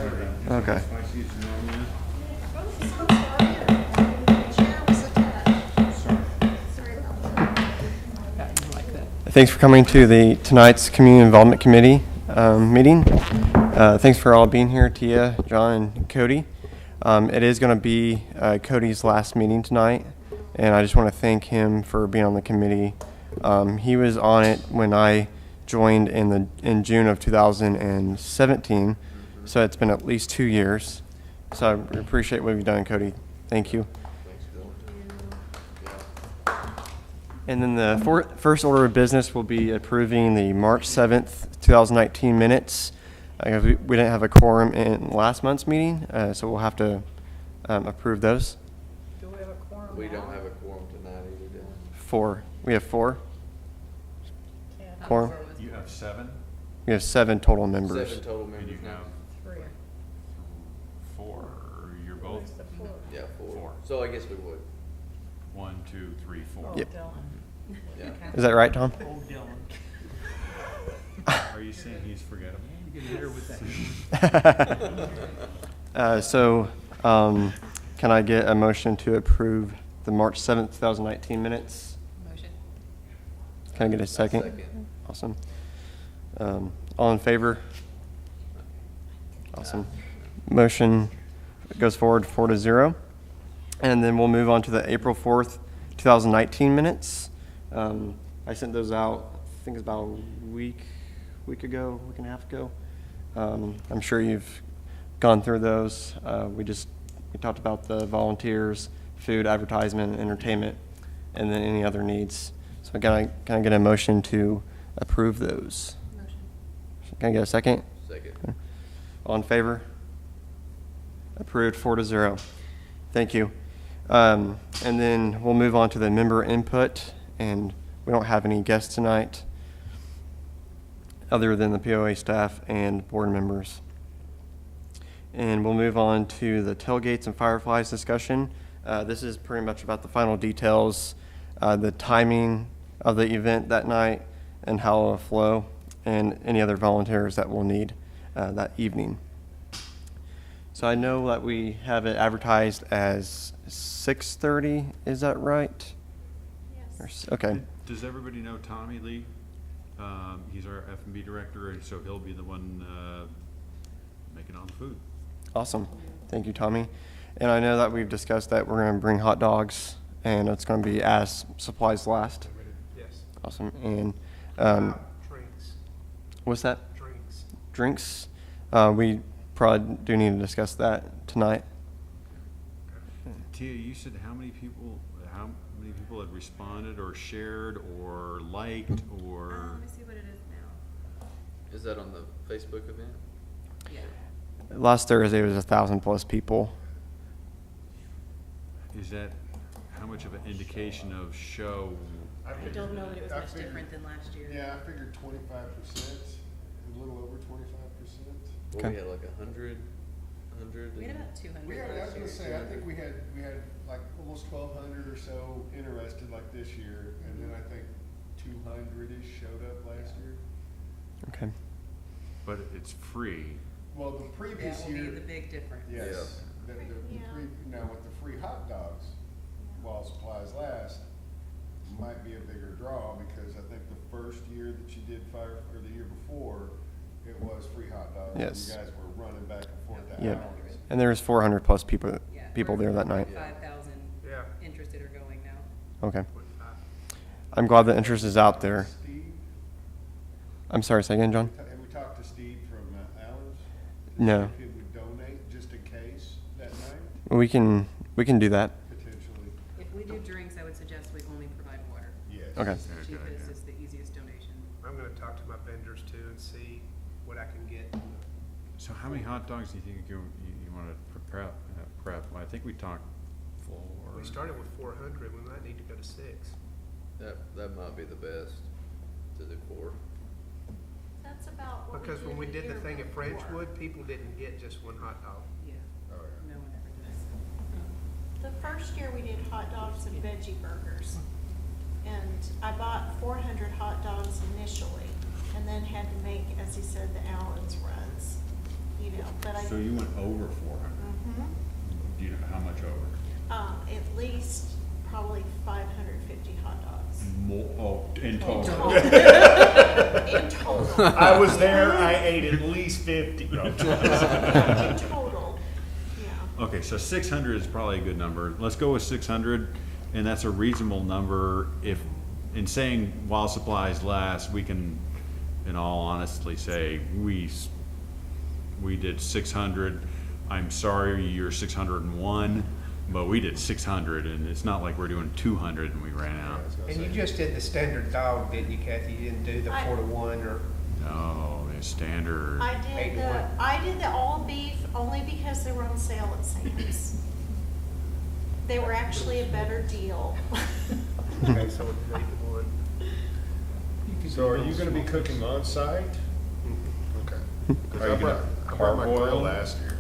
Okay. Spicy as normal. Thanks for coming to tonight's Community Involvement Committee meeting. Thanks for all being here, Tia, John, and Cody. It is going to be Cody's last meeting tonight, and I just want to thank him for being on the committee. He was on it when I joined in June of 2017, so it's been at least 2 years. So I appreciate what you've done, Cody. Thank you. And then the first order of business will be approving the March 7th, 2019 minutes. We didn't have a quorum in last month's meeting, so we'll have to approve those. Do we have a quorum? We don't have a quorum tonight either, do we? 4. We have 4 quorum. You have 7, We have 7 total members. 7 total and members you now. have 3. 4, or you're both? Where's the 4? Yeah, 4. 4. So I guess we would. 1, 2, 3, 4. Oh, Yep. Dylan. Yeah. Is that right, Tom? Oh, Dylan. Are you saying he's forgettable? You can hit her with that. Can I get a motion to approve the March 7th, 2019 minutes? Motion. Can I get a second? Second. Awesome. All in favor? Awesome. Motion goes forward 4-0. And then we'll move on to the April 4th, 2019 minutes. I sent those out, I think it's about a week ago, week and a half ago. I'm sure you've gone through those. We talked about the volunteers, food, advertisement, entertainment, and then any other needs. So can I get a motion to approve those? Motion. Can I get a second? Second. All in favor? Approved 4-0. Thank you. And then we'll move on to the member input, and we don't have any guests tonight other than the POA staff and board members. And we'll move on to the tailgates and fireflies discussion. This is pretty much about the final details, the timing of the event that night and how it will flow, and any other volunteers that we'll need that evening. So I know that we have it advertised as 6:30, is that right? Yes. Okay. Does everybody know Tommy Lee? He's our F&B director, and so he'll be the one making all the food. Awesome. Thank you, Tommy. And I know that we've discussed that we're going to bring hot dogs, and it's going to be as supplies last. Yes. Awesome. And Drinks. what's that? Drinks. Drinks. We probably do need to discuss that tonight. Tia, you said how many people had responded or shared or liked or? Let me see what it is now. Is that on the Facebook event? Yeah. Last Thursday was 1,000+ people. Is that how much of an indication of show? I don't know that it was much different than last year. Yeah, I figured 25%, a little over 25%. Well, Okay. we had like 100. We had about 200 We had, I was last gonna year. say, I think we had like almost 1,200 or so interested like this year, and then I think 200-ish showed up last year. Okay. But it's free. Well, the previous That will year. be the big difference. Yes. Yeah. Now with the free hot dogs, while supplies last, might be a bigger draw, because I think the first year that you did or the year before, it was free hot dogs. and Yes. You guys were running back and forth to Yep. Allen's. And there was 400+ people We're there that night. 5,000 Yeah. interested or going now. Okay. I'm glad the interest is out there. Steve, I'm sorry, say again, John? have we talked to Steve from Allen's? No. If he would donate just in case that night, We can do that. potentially. If we do drinks, I would suggest we only provide water. Yes. Okay. It's the Okay, cheapest, yeah. it's the easiest donation. I'm gonna talk to my vendors too and see what I can get. So how many hot dogs do you think you want to prep? I think we talked 4. We started with 400, we might need to go to 6. That might be the best to the core. That's about what Because when we did the here thing at before. Frenchwood, people didn't get just one hot dog. Yeah, Oh, yeah. no one ever does. The first year we did hot dogs and veggie burgers. And I bought 400 hot dogs initially, and then had to make, as he said, the Allen's runs. you know, but I. So you went over 400. Mhm. Do you know how much over? At least probably 550 hot dogs. More, in total. In total. I was there, I ate at least 50. No. In total, yeah. Okay, so 600 is probably a good number. Let's go with 600, and that's a reasonable number. If, in saying while supplies last, we can, in all honestly, say we did 600. I'm sorry, you're 601, but we did 600, and it's not like we're doing 200 and we ran out. And you just did the standard dog, didn't you, Kathy? You didn't do the I- 4-to-1 or, No, it's standard. I did the all beef only because they were on sale at Sam's. They were actually a better deal. okay, so it's 8-to-1. So are you gonna be cooking on site? Okay. 'Cause Are you gonna I brought my grill carboil? last year.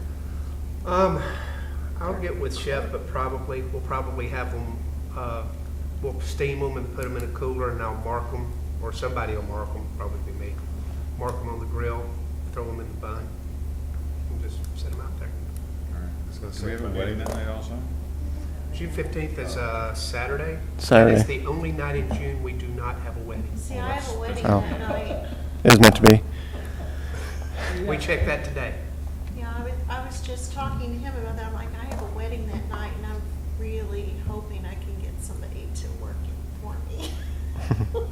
I'll get with Chef, but we'll probably have them, we'll steam them and put them in a cooler and I'll mark them, or somebody will mark them, probably be me. Mark them on the grill, throw them in the bun, and just set them out there. All right. was gonna Do we say, have a wedding that night also? June 15th is Saturday. Saturday. That is the only night in June we do not have a wedding. See, I have a wedding Oh. that night. It was meant to be. We checked that today. Yeah, I was just talking to him about that. I'm like, I have a wedding that night and I'm really hoping I can get somebody to work it for me.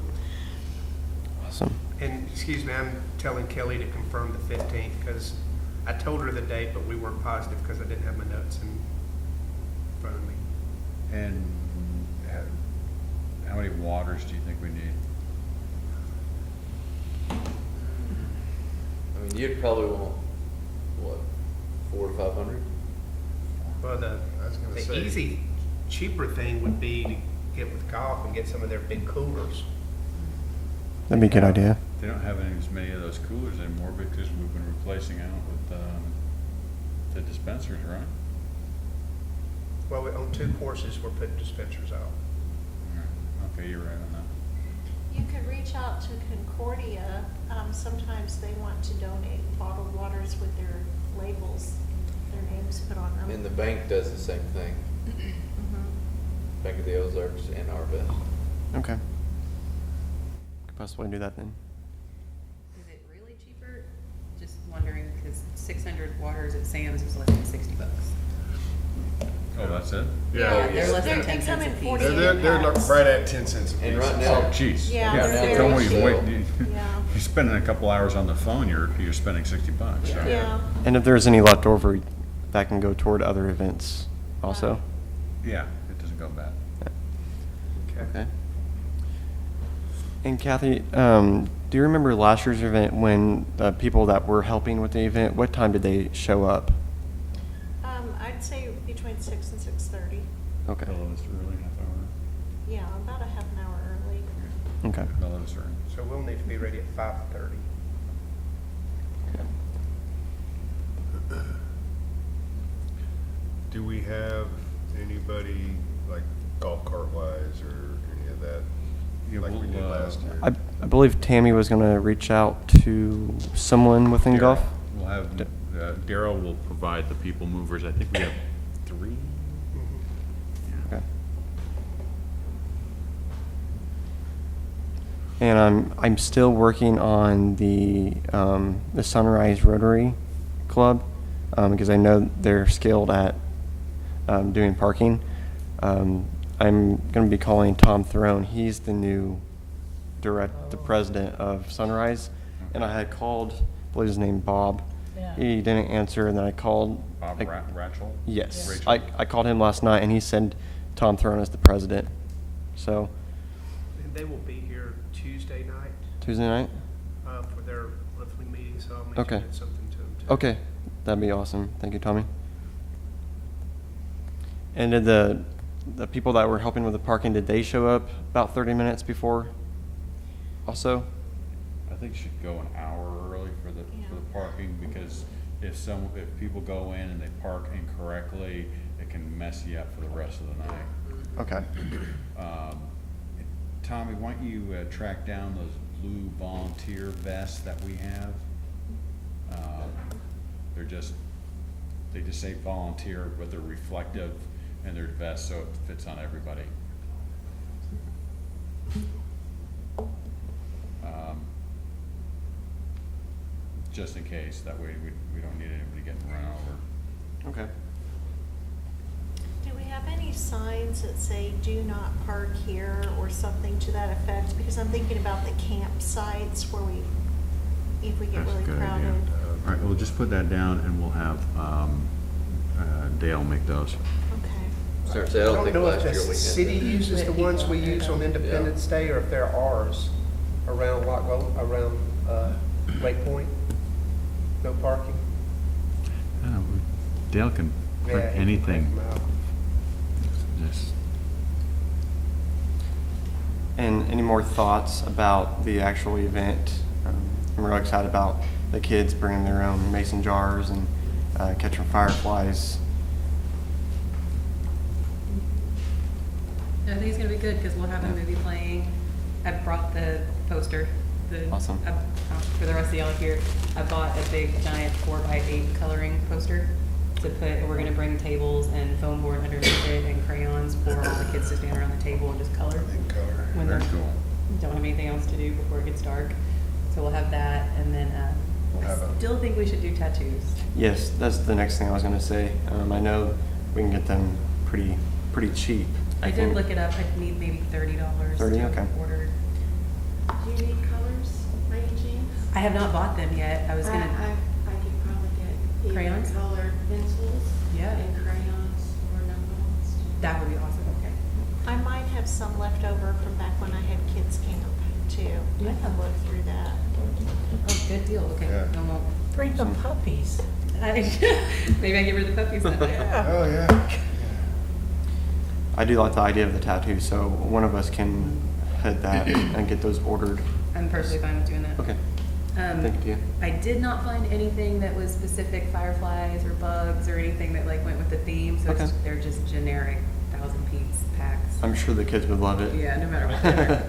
Awesome. And, excuse me, I'm telling Kelly to confirm the 15th, because I told her the date, but we weren't positive because I didn't have my notes in front of me. And how many waters do you think we need? I mean, you'd probably want, what, 400 to 500? Well, I was gonna the say- easy, cheaper thing would be to get with Golf and get some of their big coolers. That'd be a good idea. They don't have as many of those coolers anymore because we've been replacing out with the dispensers, right? Well, on 2 courses, we're putting dispensers out. All right. Okay, you're right on that. You could reach out to Concordia. Sometimes they want to donate bottled waters with their labels, their names put on them. And the bank does the same thing. Mhm. Bank of the Ozarks and Arvest. Okay. Could possibly do that then. Is it really cheaper? Just wondering, because 600 waters at Sam's is less than $60. Oh, that's it? Yeah, they're less than they 10 come cents in a piece. 48 They're packs. right at 10 cents a piece. And right Oh, now, jeez. Yeah, they're very Don't even cheap. wait. Yeah. You're spending a couple hours on the phone, you're spending $60. So. Yeah. And if there's any left over, that can go toward other events also. Yeah, it doesn't go bad. Okay. And Kathy, do you remember last year's event when the people that were helping with the event, what time did they show up? I'd say between 6 and 6:30. Okay. They'll let us early, half hour. Yeah, about a half an hour early. Okay. They'll let us early. So we'll need to be ready at 5:30. Do we have anybody, like golf cart wise or any of that, Yeah, like we did we'll, last year? I believe Tammy was going to reach out to someone within Daryl. golf. We'll have, Daryl will provide the people movers. I think we have 3. Okay. And I'm still working on the Sunrise Rotary Club because I know they're skilled at doing parking. I'm going to be calling Tom Throne. He's the new the president of Sunrise, and I had called, I believe his name Bob. Yeah. He didn't answer, and then I called. Bob Ratchell? Yes, Rachel? I called him last night, and he said Tom Throne is the president. So And they will be here Tuesday night Tuesday night. For their monthly meeting, so I'll Okay. mention something to them too. Okay, that'd be awesome. Thank you, Tommy. And did the people that were helping with the parking, did they show up about 30 minutes before? Also. I think you should go an hour early for the parking, because if people go in and they park incorrectly, it can mess you up for the rest of the night. Okay. Tommy, why don't you track down those blue volunteer vests that we have? they just say volunteer, but they're reflective and they're vest, so it fits on everybody. Just in case, that way we don't need anybody getting run over. Okay. Do we have any signs that say do not park here or something to that effect? Because I'm thinking about the campsites where if we get That's a really good idea. crowded. All right, we'll just put that down and we'll have, Dale make those. Okay. Start say, I don't think know last if year the we had. city that. uses the ones we use on Independence Day, or if they're ours around around Lake Point. No parking. Dale can Yeah, print he can anything. print 'em out. Just- And any more thoughts about the actual event? I'm really excited about the kids bringing their own mason jars and catching fireflies. I think it's gonna be good, cause we'll have a movie playing. I brought the poster, Awesome. for the rest of y'all here, I bought a big giant 4x8 coloring poster to put, we're gonna bring tables and foam board underneath it and crayons for all the kids to stand around the table and just color. When Very they cool. don't have anything else to do before it gets dark. So we'll have that, and then, We'll have I a- still think we should do tattoos. Yes, that's the next thing I was going to say. I know we can get them pretty cheap. I did think. look it up, I'd need maybe $30 $30, to okay. order. Do you need colors by any chance? I have not bought them yet, I was gonna, I could probably get either Crayons? colored pencils Yeah. and crayons or knuckles. that would be awesome, okay. I might have some left over from back when I had kids camp too. I can look through that. Oh, good deal, okay. Yeah. I won't- Bring the puppies. Maybe I give her the puppies then. Oh, yeah. I do like the idea of the tattoo, so one of us can head that and get those ordered. I'm perfectly fine with doing that. Okay. Thank you. I did not find anything that was specific fireflies or bugs or anything that like went with the theme, so Okay. they're just generic 1,000-piece packs. I'm sure the kids would love it. Yeah, no matter what they are.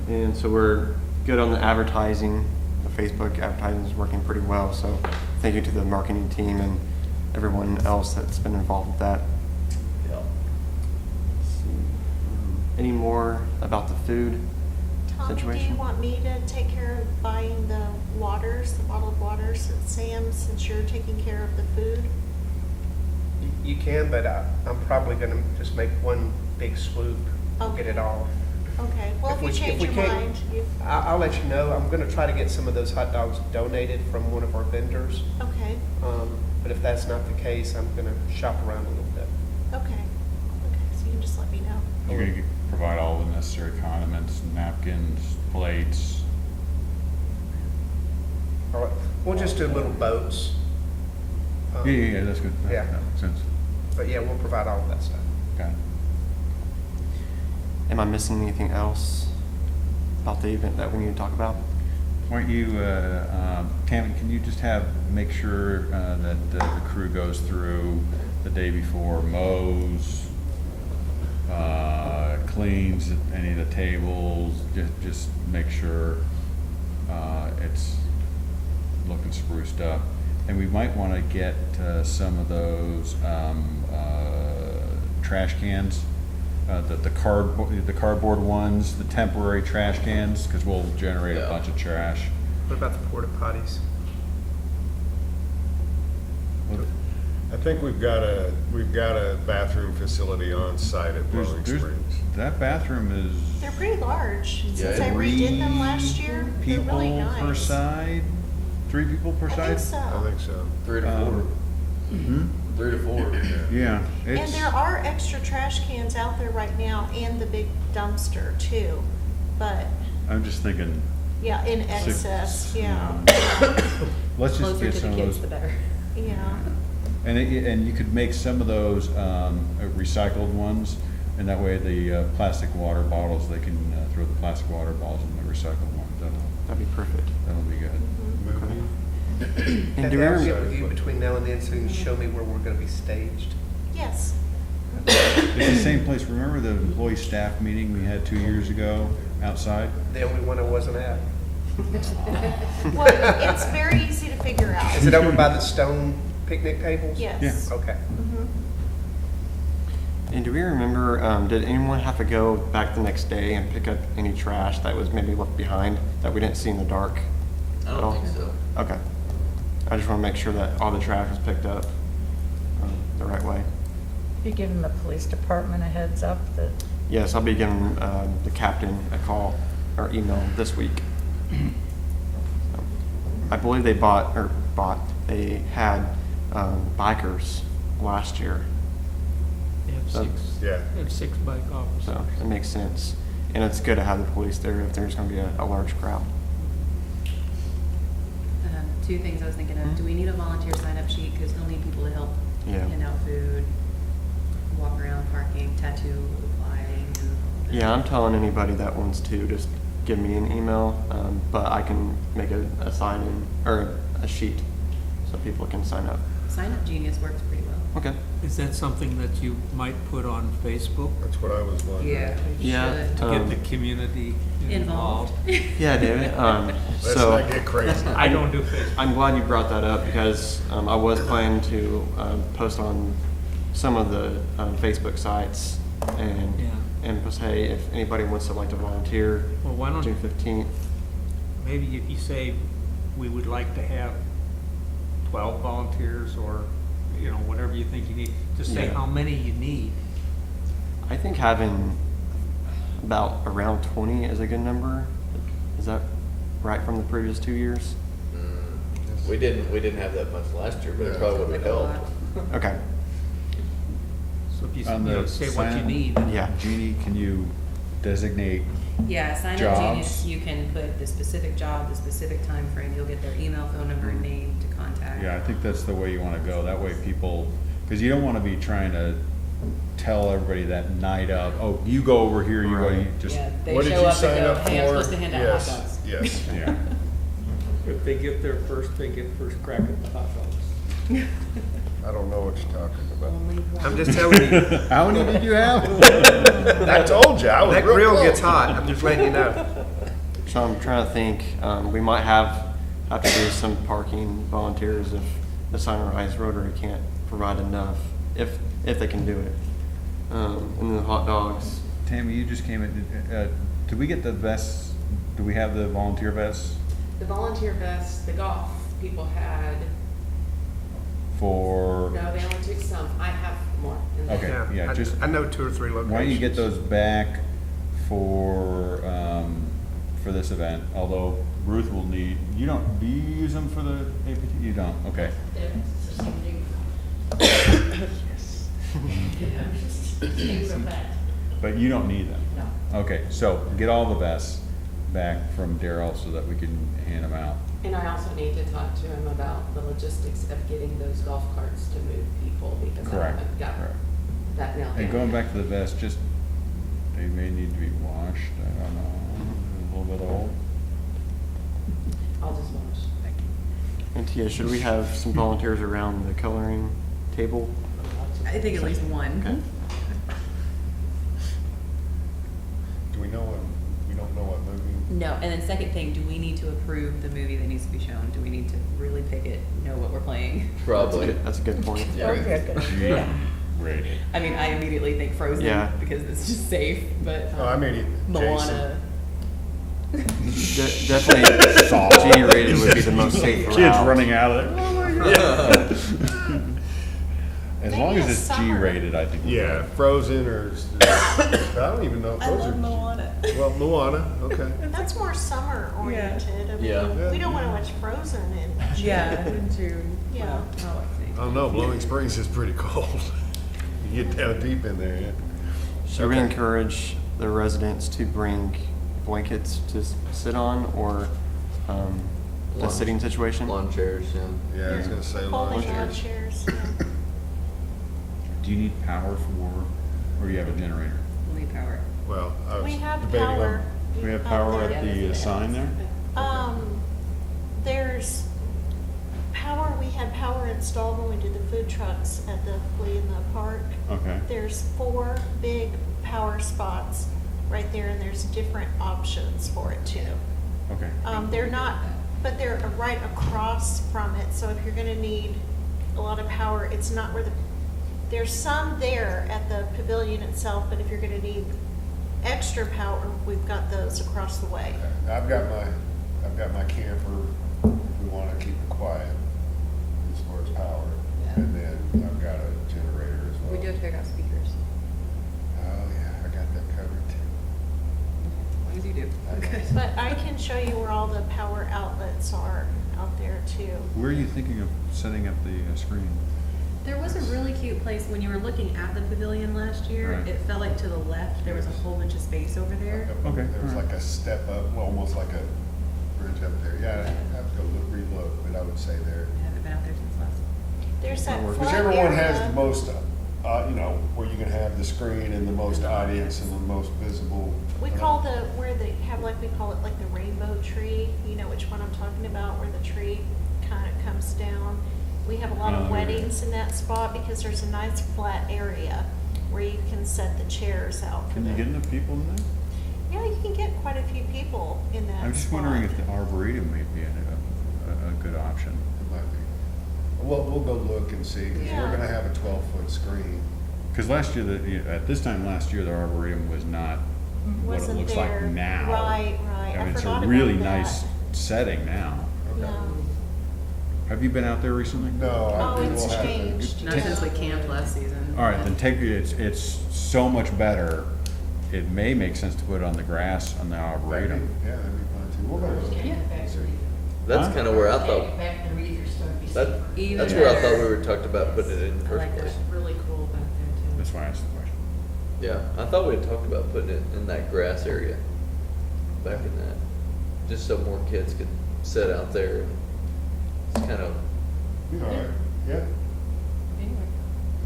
Okay. And so we're good on the advertising. The Facebook advertising is working pretty well, so thank you to the marketing team and everyone else that's been involved with that. Yeah. Let's see. Any more about the food Tommy, do situation? you want me to take care of buying the waters, the bottled waters at Sam's, since you're taking care of the food? You can, but I'm probably gonna just make one big swoop, get it all. Okay, well, if you change your mind, you, I'll let you know. I'm gonna try to get some of those hot dogs donated from one of our vendors. okay, But if that's not the case, I'm gonna shop around a little bit. okay. Okay, so you can just let me know. You're gonna provide all the necessary condiments, napkins, plates. All right, we'll just do little boats. Yeah, that's good. Yeah. That makes sense. But yeah, we'll provide all of that stuff. Okay. Am I missing anything else about the event that we need to talk about? Why don't you, Tammy, can you just make sure that the crew goes through the day before, mows, cleans any of the tables, just make sure it's looking spruced up. And we might want to get some of those trash cans, the cardboard ones, the temporary trash cans, because we'll generate a Yeah. bunch of trash. What about the porta potties? I think we've got a bathroom facility on site at Blowing Springs. That bathroom is They're pretty large. Yeah, Since I redid them last year, they're people really nice. per side, 3 people per I side? think so. I think so. 3 to 4. Hmm? 3 to 4. Yeah. And it's- there are extra trash cans out there right now and the big dumpster too. But, I'm just thinking. yeah, in six- excess, yeah, Let's just Closer get to some the of kids, those. the better. yeah. And you could make some of those recycled ones, and that way the plastic water bottles, they can throw the plastic water bottles in the recycled ones. That'd be perfect. That'll be good. And And do we I'll ever, get with you between now and then so you can show me where we're gonna be staged. Yes, It's the same place, remember the employee staff meeting we had 2 years ago outside? The only one I wasn't at. Well, it's very easy to figure out. Is it over by the stone picnic tables? Yes. Okay. Mhm. And do we remember, did anyone have to go back the next day and pick up any trash that was maybe left behind that we didn't see in the dark? I at all? don't think so. Okay. I just want to make sure that all the trash was picked up the right way. You giving the police department a heads up that, Yes, I'll be giving the captain a call or email this week. I believe they they had bikers last year, they have So- Yeah. they have 6 bike officers. so it makes sense. And it's good to have the police there if there's going to be a large crowd. 2 things I was thinking of. Do we need a volunteer sign-up sheet? Because we'll need people to help Yeah. hand out food, walk around, parking, tattoo, applying. and all that. Yeah, I'm telling anybody that wants to just give me an email, but I can make a sign-in or a sheet so people can sign up. Sign Up Genius works pretty well. Okay. Is that something that you might put on Facebook That's what I was wondering. We Yeah. should. to get the community Involved. involved? Yeah, David. Let's So not get crazy. I don't do Facebook. I'm glad you brought that up because I was planning to post on some of the Facebook sites and Yeah. just, hey, if anybody wants to volunteer, Well, why don't, June 15th. maybe if you say, we would like to have 12 volunteers or, you know, whatever you think you need, just say Yeah. how many you need. I think having about around 20 is a good number. Is that right from the previous 2 years? We didn't have that much last year, but it probably would have Like a lot. helped. Okay. So if you, On you know, the say what you sign- need. Yeah. Jeannie, can you designate, Yeah, Sign Up Jobs. Genius, you can put the specific job, the specific time frame. You'll get their email, phone number, and name to contact. yeah, I think that's the way you wanna go, that way people, cause you don't wanna be trying to tell everybody that night of, oh, you go over here, you go, you Right. just, Yeah, they What did show you up and sign go, up hey, I'm for? supposed to hand out hot Yes, dogs. yes. yeah. If they get there first, they get first crack at the hot dogs. I don't know what you're talking about. Only one. I'm just telling you, How many did you have? I told you, I was that real grill close. gets hot. I'm just letting you know. So I'm trying to think, we might have to do some parking volunteers if the Sunrise Rotary can't provide enough, if they can do it. And then the hot dogs. Tammy, you just came in, did we get the vests, do we have the volunteer vests The volunteer vests, the golf people had, for, no, they only took some. I have more. in there. Okay. Yeah, just- I know 2 or 3 locations. why don't you get those back for this event, although Ruth will need, you don't, do you use them for the APT? You don't, okay. But you don't need them? No. Okay, so get all the vests back from Daryl so that we can hand them out. And I also need to talk to him about the logistics of getting those golf carts to move people because I Correct. haven't got Correct. that nailed down. And going back to the vest, just, they may need to be washed, I don't know, a little bit old. I'll just watch. And Tia, should we have some volunteers around the coloring table? I think at least one. Okay. Do we know we don't know what movie? No, and then second thing, do we need to approve the movie that needs to be shown? Do we need to really pick it, know what we're playing? Probably. That's a good point. Yeah. Rated. I mean, I immediately think Frozen Yeah. because it's just safe, but Oh, I mean, Moana. Definitely G-rated would be the most safe route. Kids running out of there, oh my God. As Maybe long as a it's summer. G-rated, I think. we're Yeah, good. Frozen or, I don't even know if I those love are. Moana. Well, Moana, okay. That's more summer oriented. I mean, Yeah. we don't want to watch Frozen in June. Yeah, in June. Yeah. Well, I like I don't know, Blowing Springs is pretty cold. You get down deep in there, yeah. Should we Okay. encourage the residents to bring blankets to sit on or the Lawn- sitting situation? Lawn chairs, yeah. Yeah, I was gonna say lawn Folding out chairs. chairs. Yeah. Do you need power for, or do you have a generator? We'll need power. Well, I was We have debating on. power. Do we have out power there. at the sign there? There's power, we had power installed when we did the food trucks at the flea in the park. Okay. There's 4 big power spots right there, and there's different options for it too. Okay. They're not, but they're right across from it, so if you're gonna need a lot of power, it's not where there's some there at the pavilion itself, but if you're gonna need extra power, we've got those across the way. I've got my camper, if we wanna keep it quiet, as far as power. Yeah. And then I've got a generator as well. We do have to figure out speakers, Oh, yeah, I got that covered too. as long as you do. I know. But I can show you where all the power outlets are out there too. Where are you thinking of setting up the screen? There was a really cute place when you were looking at the pavilion last year. Right. It felt like to the left, there was a whole bunch of space over there. Okay, There was alright. like a step up, well, almost like a bridge up there. Yeah, I have to go relook, but I would say there. I haven't been out there since last. There's that front Whichever one has area. the most, where you can have the screen and the most audience and the most visible. We call where they have, like, we call it like the rainbow tree, you know which one I'm talking about, where the tree kind of comes down. We have a lot Oh, of yeah. weddings in that spot because there's a nice flat area where you can set the chairs out for Can you them. get enough people in there? Yeah, you can get quite a few people in that I'm just spot. wondering if the arboretum may be a good option. It might be. We'll go look and see, because Yeah. we're gonna have a 12-foot screen. Because last year, at this time last year, the arboretum was not what it Wasn't looks there. like now. Right. I mean, it's forgot a about really that. nice setting now. Okay. Yeah. Have you been out there recently? No, Oh, we'll it's have to. changed. Not since we camped last season. All right, then it's so much better. It may make sense to put it on the grass on the arboretum. Yeah, that'd be fun too. We'll go look. Yeah. That's Huh? kinda where I thought, Even that's where I thought better. we were talked about putting it in the I first like place. that. Really cool back there too. That's why I asked the question. Yeah, I thought we had talked about putting it in that grass area, back in that, just so more kids could sit out there. It's kind of, Be all right. Yeah, Anyway.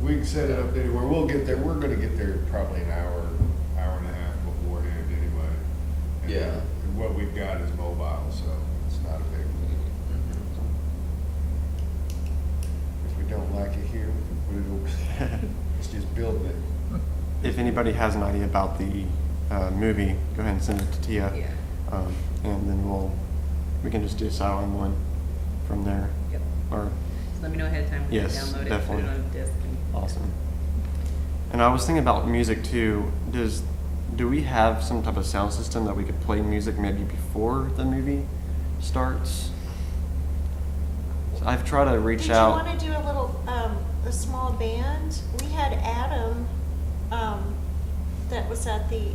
we can set it up anywhere. We'll get there. We're gonna get there probably an hour and a half beforehand anyway. And Yeah. then what we've got is mobile, so it's not a big. If we don't like it here, we can put it over there. It's just building it. If anybody has an idea about the movie, go ahead and send it to Tia. Yeah. And then we can just decide on one from there. Yep. Or, Just let me know ahead of time. We can Yes, download it, definitely. put it on a disc. awesome. And I was thinking about music too. Do we have some type of sound system that we could play music maybe before the movie starts? So I've tried to reach Did out. you want to do a little, a small band? We had Adam, that was at the,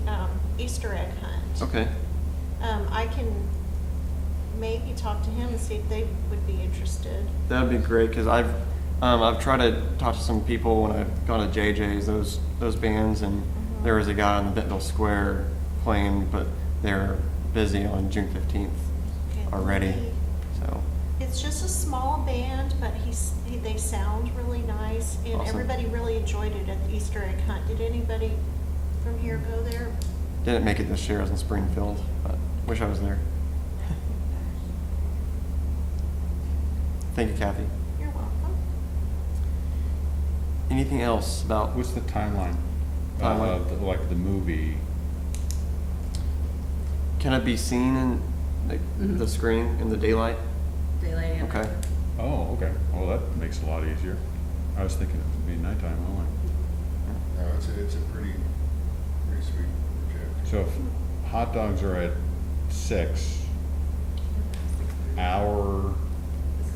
Easter egg hunt. Okay. I can maybe talk to him and see if they would be interested. That'd be great because I've tried to talk to some people when I've gone to JJ's, those bands, and there was a guy on the Bentonville Square playing, but they're busy on June 15th Okay, already. let me- So It's just a small band, but they sound really nice, and Awesome. everybody really enjoyed it at the Easter egg hunt. Did anybody from here go there? didn't make it this year. I was in Springfield, but wish I was there. Thank you, Kathy. You're welcome. Anything else about? What's the timeline Timeline? of the movie? Can it be seen in the screen in the daylight? Daylight and. Okay. Oh, okay. Well, that makes it a lot easier. I was thinking it would be nighttime only. No, it's a pretty sweet project. So if hot dogs are at 6, hour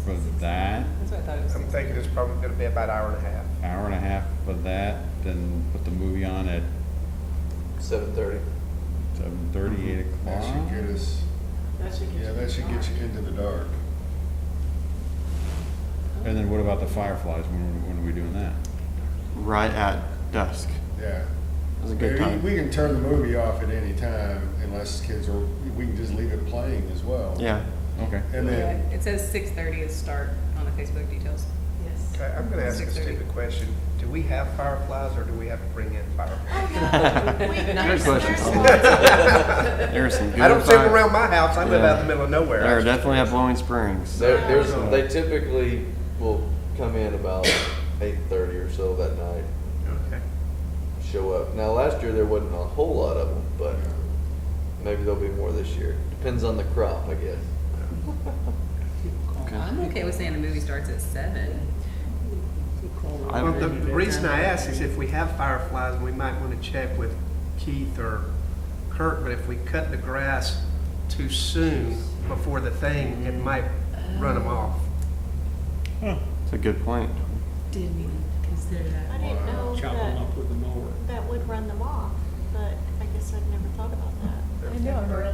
for that, That's what I thought it was. I'm thinking it's probably gonna be about an hour and a half. hour and a half for that, then put the movie on at 7:30. 7:30, 8 That should o'clock. get us, That should get yeah, that should get you into the dark. And then what about the Fireflies? When are we doing that? Right at dusk. Yeah. It was a good Yeah, time. We can turn the movie off at any time unless kids are, we can just leave it playing as well. Yeah. Okay. And then, It says 6:30 is start on the Facebook details. Yes. Okay, I'm gonna ask a 6:30. stupid question. Do we have fireflies or do we have to bring in fireflies? Oh, no. Good question, There's Tom. lots of- There's some good I don't see them fire- around my house. I live Yeah. out in the middle of nowhere. There definitely have Blowing Springs. They typically will come in about 8:30 or so that night, Okay. show up. Now, last year there wasn't a whole lot of them, but maybe there'll be more this year. Depends on the crop, I guess. I'm okay with saying the movie starts at 7. Well, the reason I ask is if we have fireflies, we might want to check with Keith or Kurt, but if we cut the grass too soon before the thing, it might run them off. It's a good point. Didn't even consider that. I didn't know Chop them that up with a mower. that would run them off, but I guess I'd never thought about that. I know, right?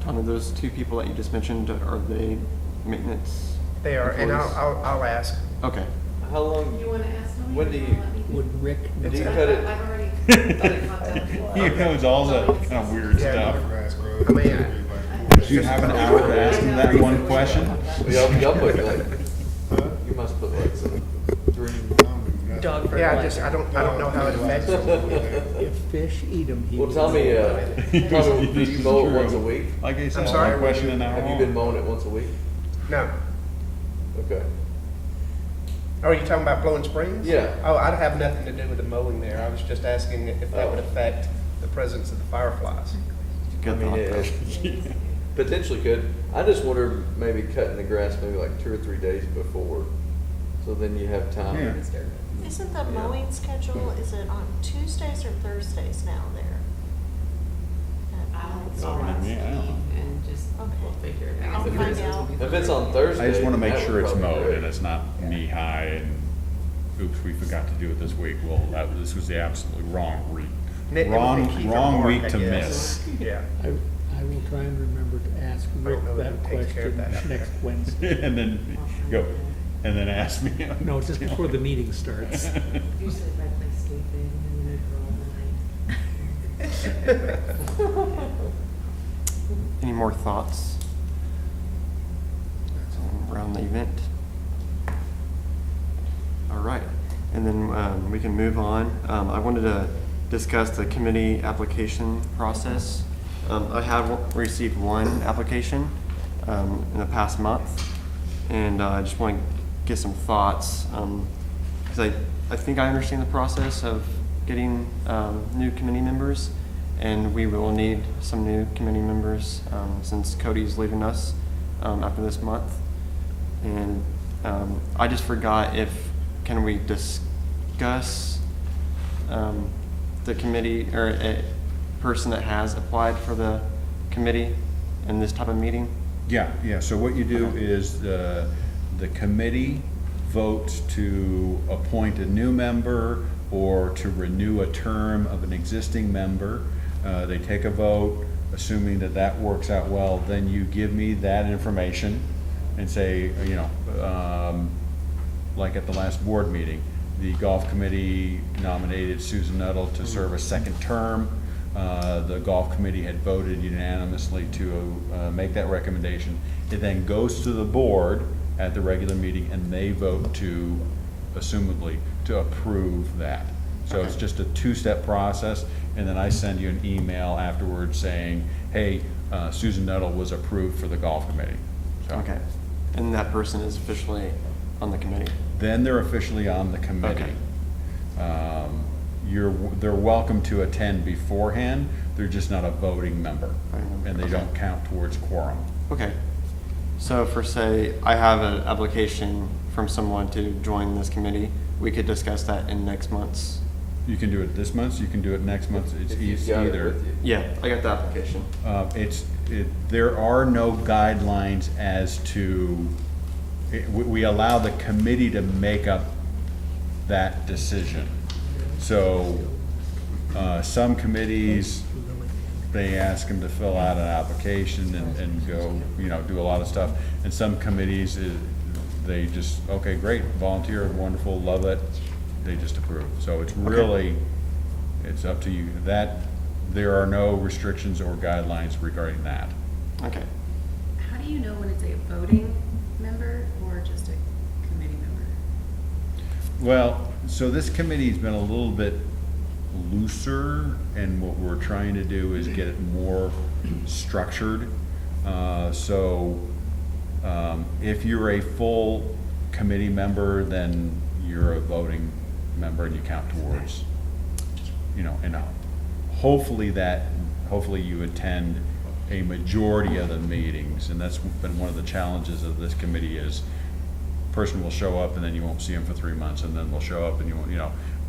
Donna, those two people that you just mentioned, are they maintenance? They are, and employees? I'll ask. Okay. How long, You wanna ask me? When do or you- let me do it? Would Rick? do you It's- cut it? I've already been in contact with He knows all the kind of weird Yeah. stuff. Grass grows, I mean, it'll be like Do you have an hour to ask him that one question? Y'all put like, you must put like some green. Dog Yeah, I fertilizer. don't know how it affects them. If fish eat them, he. Well, tell me, do you mow it once a week? Like I said, I'm sorry? one question an hour. Have you been mowing it once a week? No. Okay. Are you talking about Blowing Springs? Yeah. Oh, I'd have nothing to do with the mowing there. I was just asking if that would affect the presence of the fireflies. Good I mean, thought, though. it potentially could. I just wonder maybe cutting the grass maybe like 2 or 3 days before, so then you have time. Yeah. Isn't the mowing schedule, is it on Tuesdays or Thursdays now there? I'll ask Yeah, I don't know. Steve and just, Okay. we'll figure it I'll out. find out. If it's on Thursday. I just want to make that sure would it's probably be mowed great. and it's not knee-high and, oops, we forgot to do it this week. Well, this was the absolutely wrong week. It would be Keith or Wrong Mark, week I to guess. miss. Yeah. I will try and remember to ask I Rick don't know that who takes care of question that out there. next Wednesday. And then go, and then ask me. No, just before the meeting starts. Usually if I play sleeping and then I roll the night. Any more thoughts around the event? All right, and then we can move on. I wanted to discuss the committee application process. I have received one application in the past month, and I just want to get some thoughts, because I think I understand the process of getting new committee members, and we will need some new committee members since Cody's leaving us after this month. And I just forgot can we discuss the committee or a person that has applied for the committee in this type of meeting? Yeah, so what you do is the committee votes to appoint a new member or to renew a term of an existing member. They take a vote, assuming that that works out well, then you give me that information and say, like at the last board meeting, the golf committee nominated Susan Nuttall to serve a second term. The golf committee had voted unanimously to make that recommendation. It then goes to the board at the regular meeting and they vote to, assumably, to approve that. So it's just a two-step process, and then I send you an email afterwards saying, hey, Susan Nuttall was approved for the golf committee. So Okay, and that person is officially on the committee? then they're officially on the committee. They're welcome to attend beforehand, they're just not a voting member, and they don't count towards quorum. Okay, so for say, I have an application from someone to join this committee, we could discuss that in next month's. You can do it this month, you can do it next month, it's If you've got it either. with you. Yeah, I got the application. There are no guidelines as to, we allow the committee to make up that decision. So, some committees, they ask them to fill out an application and go, do a lot of stuff. And some committees, they just, okay, great, volunteer, wonderful, love it, they just approve. So it's really, it's up to you. There are no restrictions or guidelines regarding that. Okay, How do you know when it's a voting member or just a committee member? Well, so this committee's been a little bit looser, and what we're trying to do is get it more structured. If you're a full committee member, then you're a voting member and you count towards, and hopefully that hopefully you attend a majority of the meetings, and that's been one of the challenges of this committee is person will show up and then you won't see them for 3 months, and then they'll show up and you won't,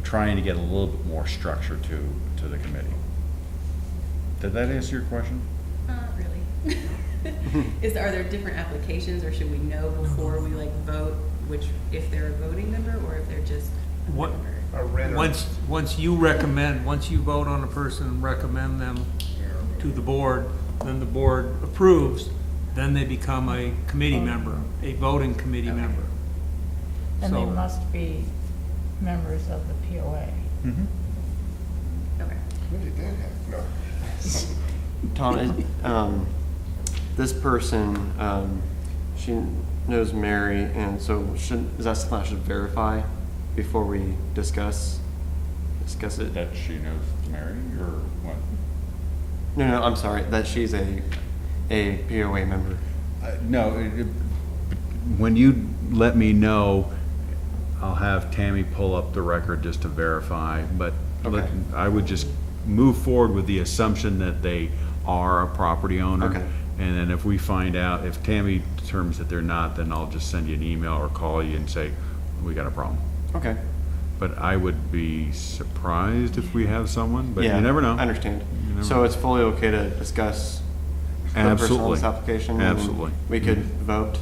trying to get a little bit more structure to the committee. Did that answer your question? Not really. Are there different applications, or should we know before we vote if they're a voting member or if they're just a What- member? A renter. Once you vote on a person and recommend them to the board, then the board approves, then they become a committee member, a voting committee member. And they So- must be members of the POA. Okay. When did that happen? No. Tom, this person, she knows Mary, and so is that something I should verify before we discuss it? That she knows Mary, or what? No, I'm sorry, that she's a POA member. No, when you let me know, I'll have Tammy pull up the record just to verify, but Okay. I would just move forward with the assumption that they are a property owner. Okay. And then if we find out, if Tammy determines that they're not, then I'll just send you an email or call you and say, we got a problem. Okay. But I would be surprised if we have someone, but Yeah, you never know. I understand. You never So know. it's fully okay to discuss the person on Absolutely. this application? and Absolutely. We could vote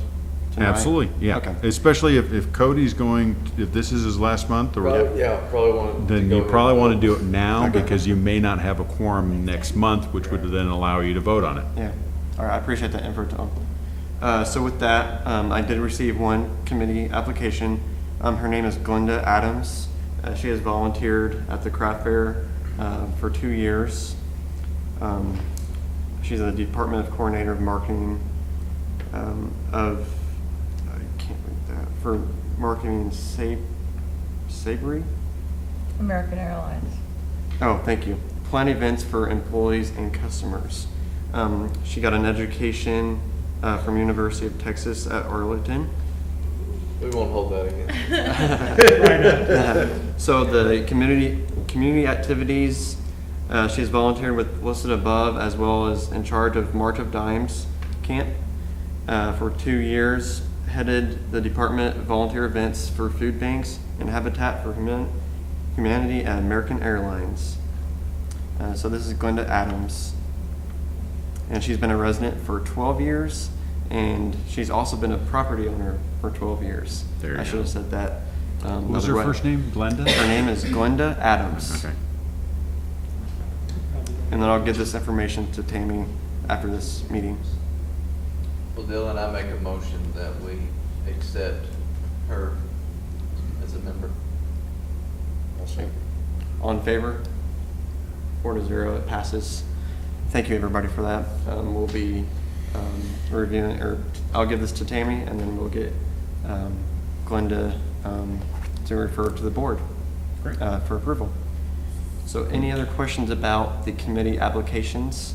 tonight? Absolutely, yeah. Okay. Especially if Cody's if this is his last month, or Probably want. then you probably want to do it now, Okay. because you may not have a quorum next month, which would then allow you to vote on it. Yeah, all right, I appreciate that info, Tom. So with that, I did receive one committee application. Her name is Glenda Adams. She has volunteered at the craft fair for 2 years. She's a Department of Coordinator of Marketing I can't read that, for marketing Sabri? American Airlines. Oh, thank you. Plan events for employees and customers. She got an education from University of Texas at Arlington. We won't hold that against. So the community activities, she has volunteered with listed above, as well as in charge of March of Dimes camp for 2 years. Headed the department volunteer events for food banks and Habitat for Humanity at American Airlines. So this is Glenda Adams, and she's been a resident for 12 years, and she's also been a property owner for 12 years. There you I go. should have said that. What was other her way. first name, Glenda? Her name is Glenda Adams. Okay. And then I'll give this information to Tammy after this meeting. Well, Dylan, I make a motion that we accept her as a member. All in favor? 4-0, it passes. Thank you, everybody, for that. We'll be reviewing, or I'll give this to Tammy, and then we'll get Glenda to refer to the board Great. for approval. So any other questions about the committee applications,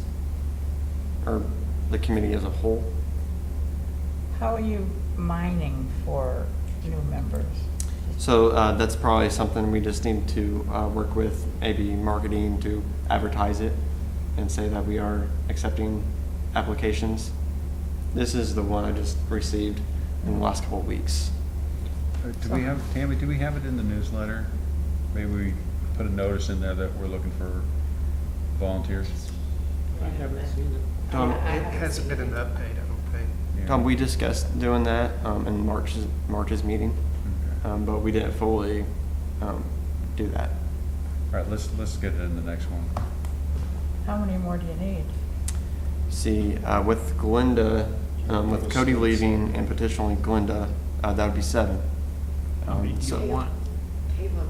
or the committee as a whole? How are you mining for new members? So that's probably something we just need to work with, maybe marketing to advertise it and say that we are accepting applications. This is the one I just received in the last couple of weeks. Do we have, Tammy, do we have it in the newsletter? Maybe we put a notice in there that we're looking for volunteers? I haven't seen it. Tom, It hasn't been an update, I don't think. Yeah. Tom, we discussed doing that in March's meeting, Okay. but we didn't fully do that. All right, let's get it in the next one. How many more do you need? See, with Glenda, with Cody leaving and potentially Glenda, that would be 7. How many do So- you want? Caleb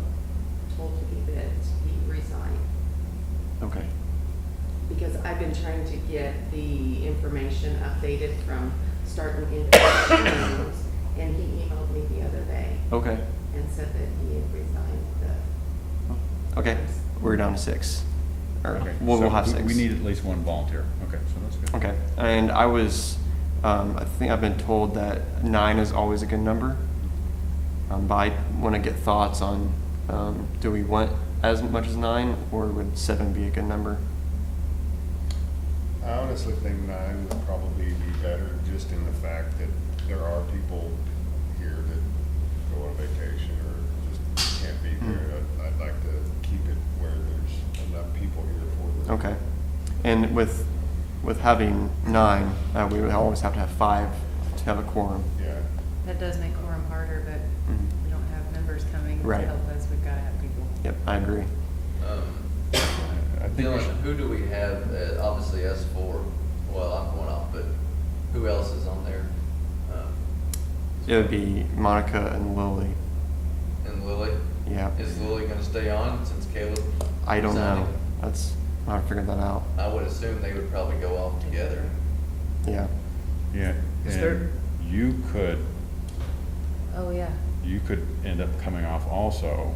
told me that he resigned, Okay. because I've been trying to get the information updated from starting individual names, and he emailed me the other day Okay. and said that he had resigned the. Okay. We're down to 6. Or Okay, we'll so have 6. We need at least one volunteer. Okay, so that's good. Okay, and I was, I think I've been told that 9 is always a good number. But I want to get thoughts on, do we want as much as 9, or would 7 be a good number? I honestly think 9 would probably be better, just in the fact that there are people here that go on vacation or just can't be here. I'd like to keep it where there's enough people here for the. Okay. And with having 9, we would always have to have 5 to have a quorum. Yeah. That does make quorum harder, but Mhm. we don't have members coming to Right. help us. We've got to have people. Yep, I agree. I think we Dylan, should- who do we have, obviously us 4, well, I'm going off, but who else is on there? It would be Monica and Lily. And Lily? Yeah. Is Lily gonna stay on since Caleb? I don't know. resigned? That's, I haven't figured that out. I would assume they would probably go off together. Yeah. Yeah, Is there- and you could Oh, yeah. end up coming off also,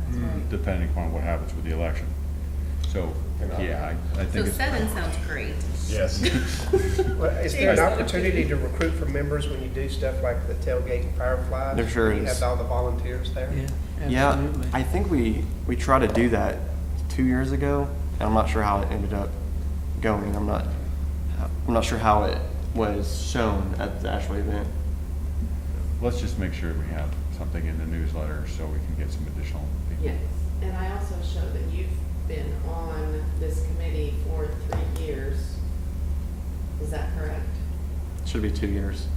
That's right. depending upon what happens with the election. So, yeah, I So think it's. 7 sounds great. Yes. Well, is there an opportunity to recruit for members when you do stuff like the tailgate and Fireflies? There sure You is. have all the volunteers there? Yeah, I think we tried to do that 2 years ago, and I'm not sure how it ended up going. I'm not sure how it was shown at the actual event. Let's just make sure we have something in the newsletter so we can get some additional people. Yes, and I also show that you've been on this committee for 3 years. Is that correct? Should be 2 years,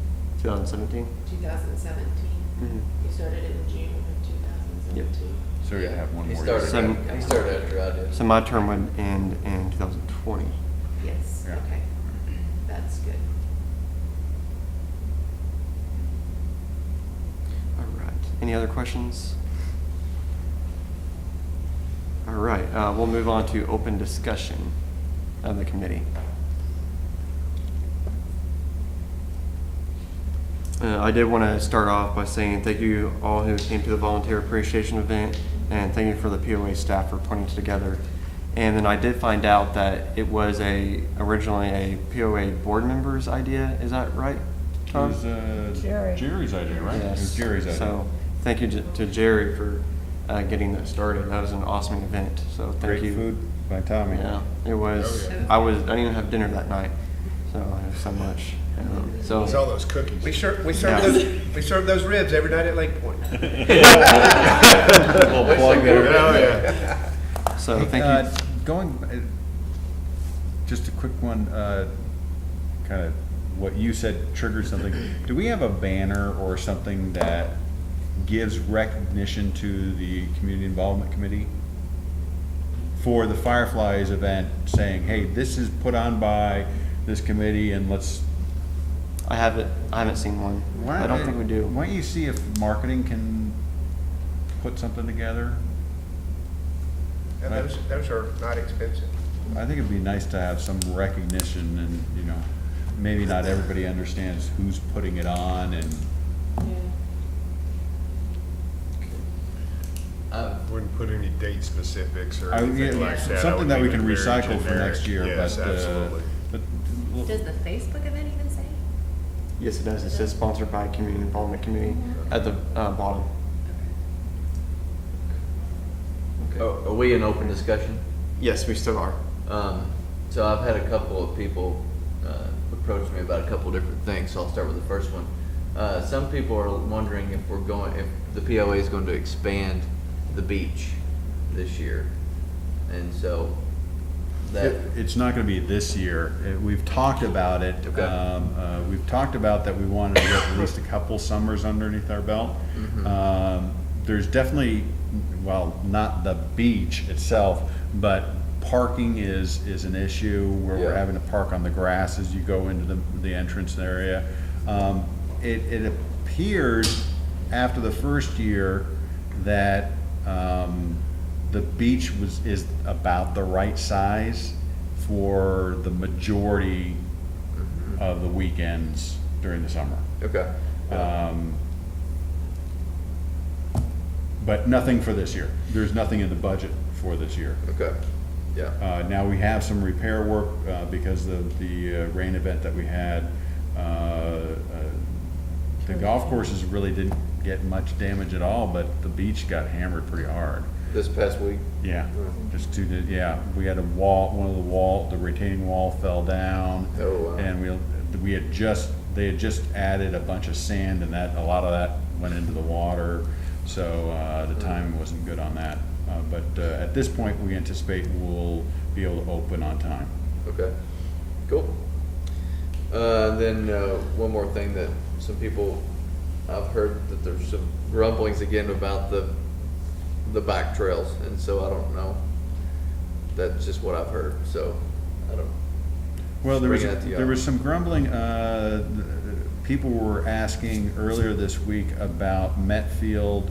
2017. 2017? Mhm. You started in June of 2017? So you have one He more. started, year. Some- he started after I did. So my term would end in 2020. Yes, Yeah. okay. That's good. All right. Any other questions? All right, we'll move on to open discussion of the committee. I did want to start off by saying thank you all who came to the volunteer appreciation event, and thank you for the POA staff for putting it together. And then I did find out that it was originally a POA board member's idea. Is that right, It Tom? was Jerry. Jerry's idea, right? It was Yes. Jerry's idea. So, thank you to Jerry for getting that started. That was an awesome event, so thank Great you. food by Tommy. Yeah, it was. Oh, yeah. I didn't even have dinner that night, so I had so much. So It's all those cookies. We serve Yeah. those ribs every night at Lake Point. Well, plug there. Oh, yeah. So thank you. Going, just a quick one, kind of what you said triggered something. Do we have a banner or something that gives recognition to the Community Involvement Committee for the Fireflies event, saying, hey, this is put on by this committee and let's. I haven't seen one. I don't think we do. Why don't you see if marketing can put something together? And those are not expensive. I think it'd be nice to have some recognition and, maybe not everybody understands who's putting it on and, Wouldn't put any date specifics or I- anything yeah, like that. something that we can Very recycle for generic. next year, Yes, but, absolutely. but Does the Facebook event even say? Yes, it does. It says sponsored by Community Involvement Committee at the bottom. Oh, are we in open discussion? Yes, we still are. So I've had a couple of people approach me about a couple of different things, so I'll start with the first one. Some people are wondering if the POA is going to expand the beach this year. And so that, it's not gonna be this year. We've talked about it. Okay. We've talked about that we wanted to get at least a couple summers underneath our belt. There's definitely, well, not the beach itself, but parking is an issue where we're Yeah. having to park on the grass as you go into the entrance area. It appears after the first year that the beach is about the right size for the majority of the weekends during the summer. okay. But nothing for this year. There's nothing in the budget for this year. Okay. Yeah. Now, we have some repair work because of the rain event that we had. The golf courses really didn't get much damage at all, but the beach got hammered pretty hard. This past week? Yeah, just we had the retaining wall fell down. Oh, wow. And they had just added a bunch of sand, and a lot of that went into the water, so, the timing wasn't good on that. But at this point, we anticipate we'll be able to open on time. Okay, cool. Then, one more thing that some people, I've heard that there's some grumblings again about the bike trails, and so I don't know. That's just what I've heard, so I don't. Well, there Bring it to you. was some grumbling, people were asking earlier this week about Metfield.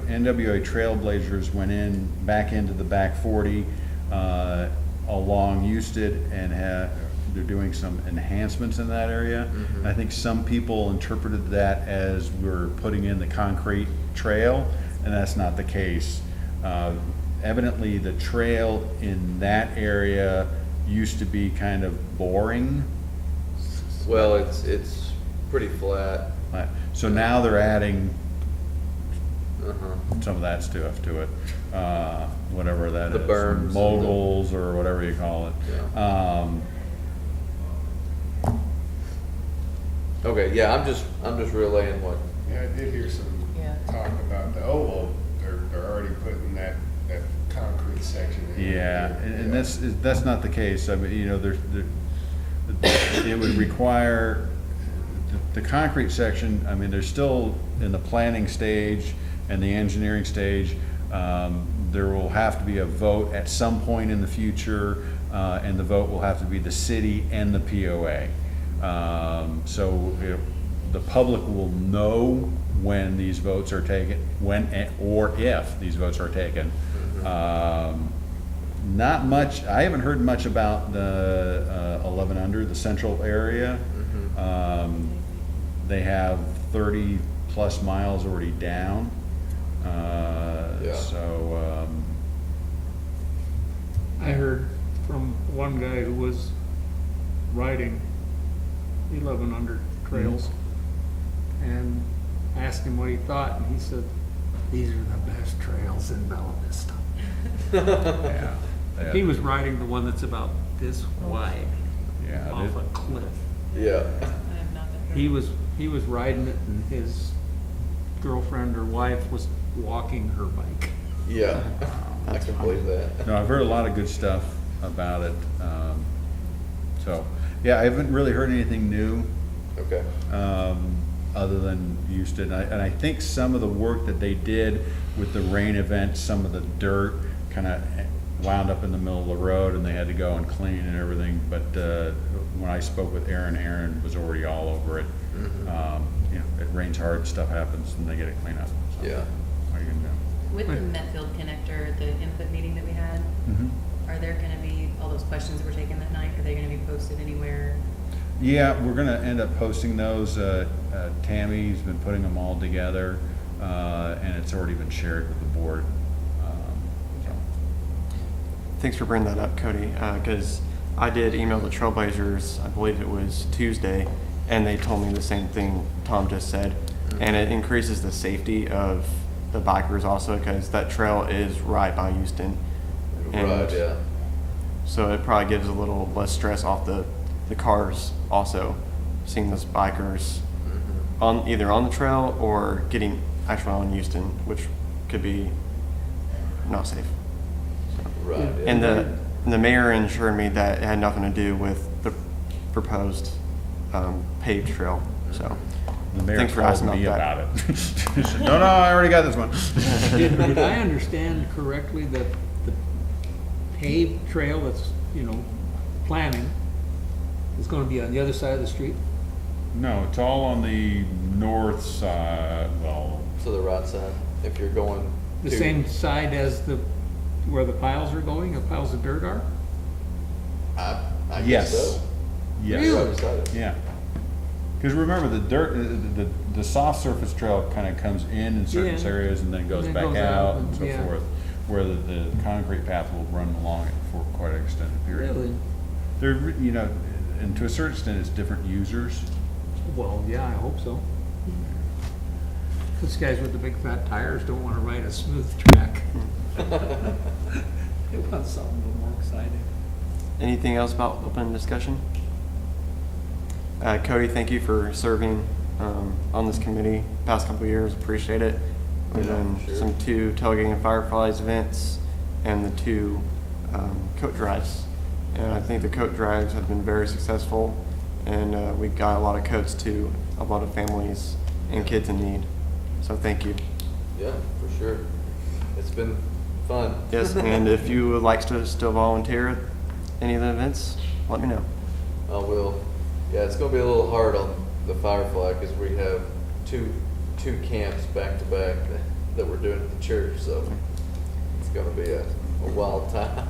NWA Trailblazers went back into the back 40, along Euston, and they're doing some enhancements in that area. Mhm. I think some people interpreted that as we're putting in the concrete trail, and that's not the case. Evidently, the trail in that area used to be kind of boring. Well, it's pretty flat. So now they're adding Uh-huh. some of that stuff to it, whatever that The is. berms and the- Moguls or whatever you call it. Yeah. Okay, yeah, I'm just relaying what, Yeah, I did hear some Yeah. talk about the oval, they're already putting that concrete section in. Yeah, and that's not the case. I mean, it would require, the concrete section, I mean, they're still in the planning stage and the engineering stage. There will have to be a vote at some point in the future, and the vote will have to be the city and the POA. So the public will know when these votes are taken, or if these votes are taken. Not much, I haven't heard much about the 11 under, the central area. They have 30 plus miles already down. Yeah. So, I heard from one guy who was riding 1100 trails and asked him what he thought, and he said, "These are the best trails in Bella Vista." yeah. He was riding the one that's about this wide Yeah, off a cliff. yeah. I have not been. He was riding it, and his girlfriend or wife was walking her bike. Yeah, I can believe that. No, I've heard a lot of good stuff about it. So, yeah, I haven't really heard anything new, Okay. other than Euston. And I think some of the work that they did with the rain event, some of the dirt kind of wound up in the middle of the road, and they had to go and clean and everything. But when I spoke with Aaron was already all over it. It rains hard, stuff happens, and they get it cleaned up. So, Yeah. what are you gonna do? With the Metfield connector, the input meeting that we had, are there gonna be, all those questions that were taken that night, are they gonna be posted anywhere? Yeah, we're gonna end up posting those. Tammy's been putting them all together, and it's already been shared with the board. So. Thanks for bringing that up, Cody, because I did email the Trailblazers, I believe it was Tuesday, and they told me the same thing Tom just said. And it increases the safety of the bikers also, because that trail is right by Euston. And Right, yeah. so it probably gives a little less stress off the cars also, seeing those bikers on either on the trail or getting actually on Euston, which could be not safe. Right, yeah. And the mayor assured me that it had nothing to do with the proposed paved trail. So The mayor thanks for called asking me about about it. He said, no, I already got this one. Did I understand correctly that the paved trail that's, planning is gonna be on the other side of the street? No, it's all on the north side, well, To the right side, if you're going. The to- same side as where the piles are going, the piles of dirt are? I yes. guess so. Yes. Really? Right beside it. Yeah. Because remember, the dirt, the soft surface trail kind of comes in certain Yeah. areas and then goes And then back goes out out, and so yeah. forth, where the concrete path will run along it for quite an extended period. Really? They're, and to a certain extent, it's different users. Well, yeah, I hope so. Those guys with the big fat tires don't wanna ride a smooth track. They want something a little more exciting. Anything else about open discussion? Cody, thank you for serving on this committee past couple of years. Appreciate it. We've done some 2 tailgating and fireflies events and the 2 coat drives. And I think the coat drives have been very successful, and we got a lot of coats to a lot of families and kids in need. So thank you. Yeah, for sure. It's been fun. Yes, and if you would like to still volunteer at any of the events, let me know. I will. Yeah, it's gonna be a little hard on the Firefly because we have two camps back to back that we're doing at the church, so it's gonna be a wild time.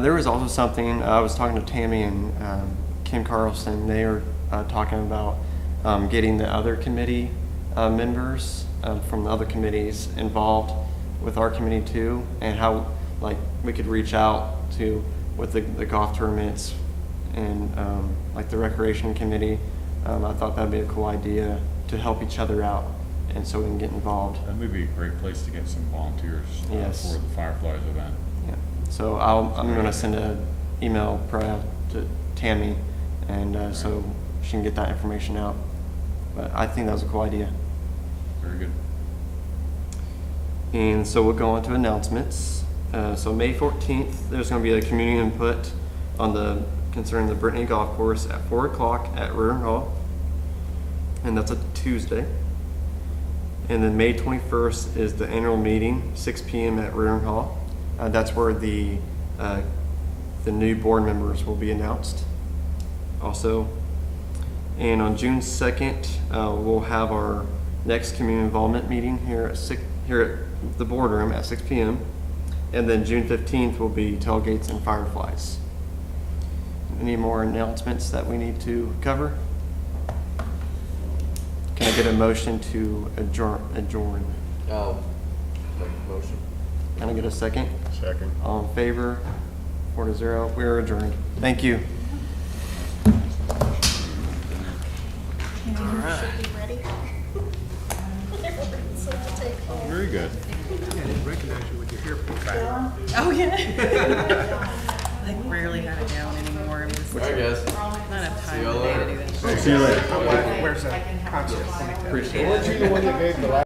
There was also something, I was talking to Tammy and Kim Carlson. They were talking about getting the other committee members from the other committees involved with our committee too, and how like we could reach out to with the golf tournaments and like the recreation committee. I thought that'd be a cool idea to help each other out, and so we can get involved. That would be a great place to get some volunteers Yes. for the Fireflies event. Yeah. So I'm going to send an email probably out to Tammy, and so she can get that information out. But I think that was a cool idea. Very good. And so we'll go on to announcements. So May 14th, there's going to be a community input on concerning the Brittany Golf Course at 4 o'clock at Ritter Hall. And that's a Tuesday. And then May 21st is the annual meeting, 6 p.m. at Ritter Hall. That's where the new board members will be announced also. And on June 2nd, we'll have our next community involvement meeting here at the boardroom at 6 p.m. And then June 15th will be tailgates and fireflies. Any more announcements that we need to cover? Can I get a motion to adjourn? I'll make a motion. Can I get a second? Second. All in favor? 4-0. We are adjourned. Thank you. Should be ready. So we'll take all. Very good. I didn't recognize you with your haircut. Oh, yeah. I rarely have it down anymore. I'm just All right, guys. not enough See time y'all today to later. do that. See you later. Where's the concept? Appreciate it. Weren't you the one that gave the last